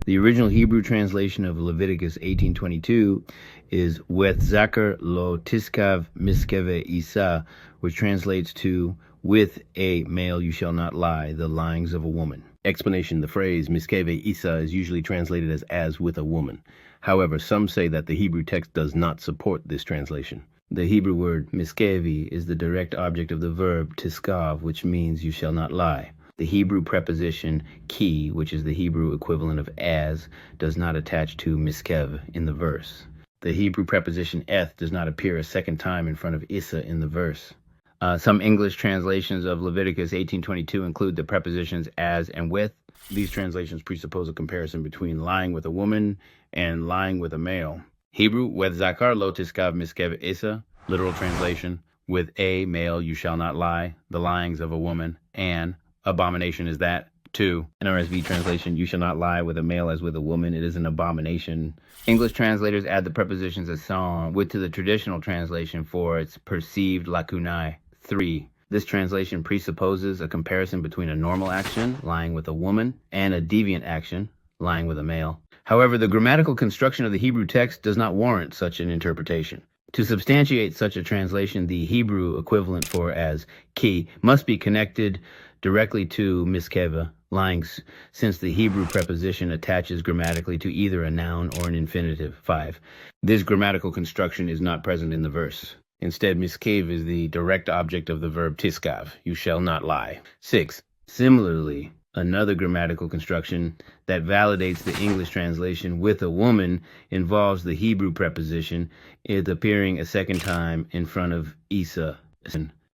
The original Hebrew translation of Leviticus 18:22 is "With Zakar lo tiskav miskeve isa," which translates to "With a male you shall not lie, the lyings of a woman." Explanation: the phrase miskeve isa is usually translated as with a woman. However, some say that the Hebrew text does not support this translation. The Hebrew word miskevi is the direct object of the verb tiskav, which means you shall not lie. The Hebrew preposition ki, which is the Hebrew equivalent of as, does not attach to miskev in the verse. The Hebrew preposition eth does not appear a second time in front of issa in the verse. Some English translations of Leviticus 18:22 include the prepositions as and with. These translations presuppose a comparison between lying with a woman and lying with a male. Hebrew, with zakar lo tiskav miskev isa, literal translation, with a male you shall not lie, the lyings of a woman, and abomination is that. 2. NRSV translation, you shall not lie with a male as with a woman, it is an abomination. English translators add the prepositions as song with to the traditional translation for its perceived lacunae. 3. This translation presupposes a comparison between a normal action, lying with a woman, and a deviant action, lying with a male. However, the grammatical construction of the Hebrew text does not warrant such an interpretation. To substantiate such a translation, the Hebrew equivalent for as ki must be connected directly to miskeva, lying, since the Hebrew preposition attaches grammatically to either a noun or an infinitive. 5. This grammatical construction is not present in the verse. Instead, miskev is the direct object of the verb tiskav, you shall not lie. 6. Similarly, another grammatical construction that validates the English translation with a woman involves the Hebrew preposition, it appearing a second time in front of isa.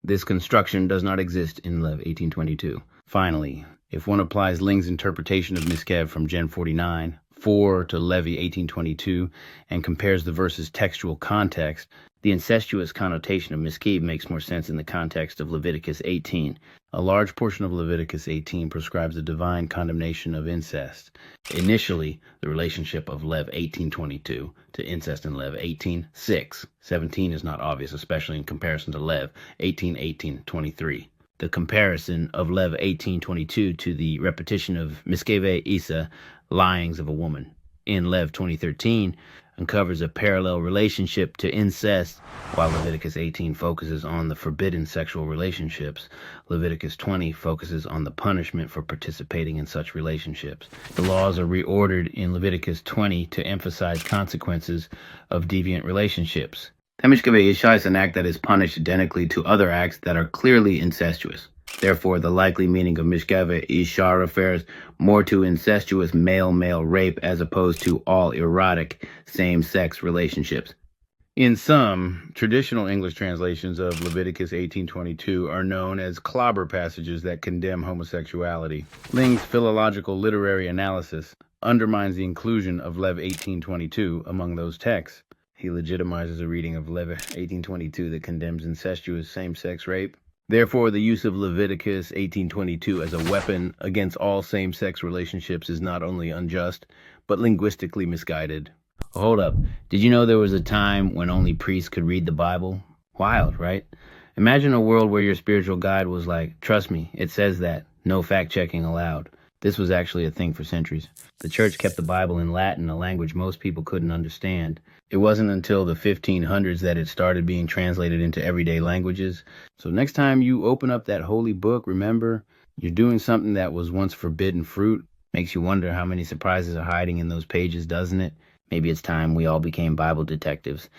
This construction does not exist in Lev 18:22. Finally, if one applies Ling's interpretation of miskev from Gen 49, 4 to Levi 18:22 and compares the verse's textual context, the incestuous connotation of miskev makes more sense in the context of Leviticus 18. A large portion of Leviticus 18 prescribes a divine condemnation of incest. Initially, the relationship of Lev 18:22 to incest in Lev 18:6. 17 is not obvious, especially in comparison to Lev 18:18-23. The comparison of Lev 18:22 to the repetition of miskeve isa, lyings of a woman, in Lev 20:13 uncovers a parallel relationship to incest. While Leviticus 18 focuses on the forbidden sexual relationships, Leviticus 20 focuses on the punishment for participating in such relationships. The laws are reordered in Leviticus 20 to emphasize consequences of deviant relationships. Mishkeve Isha is an act that is punished identically to other acts that are clearly incestuous. Therefore, the likely meaning of Mishkeve Isha refers more to incestuous male-male rape as opposed to all erotic same-sex relationships. In some, traditional English translations of Leviticus 18:22 are known as clobber passages that condemn homosexuality. Ling's philological literary analysis undermines the inclusion of Lev 18:22 among those texts. He legitimizes a reading of Lev 18:22 that condemns incestuous same-sex rape. Therefore, the use of Leviticus 18:22 as a weapon against all same-sex relationships is not only unjust, but linguistically misguided. Hold up. Did you know there was a time when only priests could read the Bible? Wild, right? Imagine a world where your spiritual guide was like, trust me, it says that. No fact-checking allowed. This was actually a thing for centuries. The church kept the Bible in Latin, a language most people couldn't understand. It wasn't until the 1500s that it started being translated into everyday languages. So next time you open up that holy book, remember, you're doing something that was once forbidden fruit. Makes you wonder how many surprises are hiding in those pages, doesn't it? Maybe it's time we all became Bible detectives.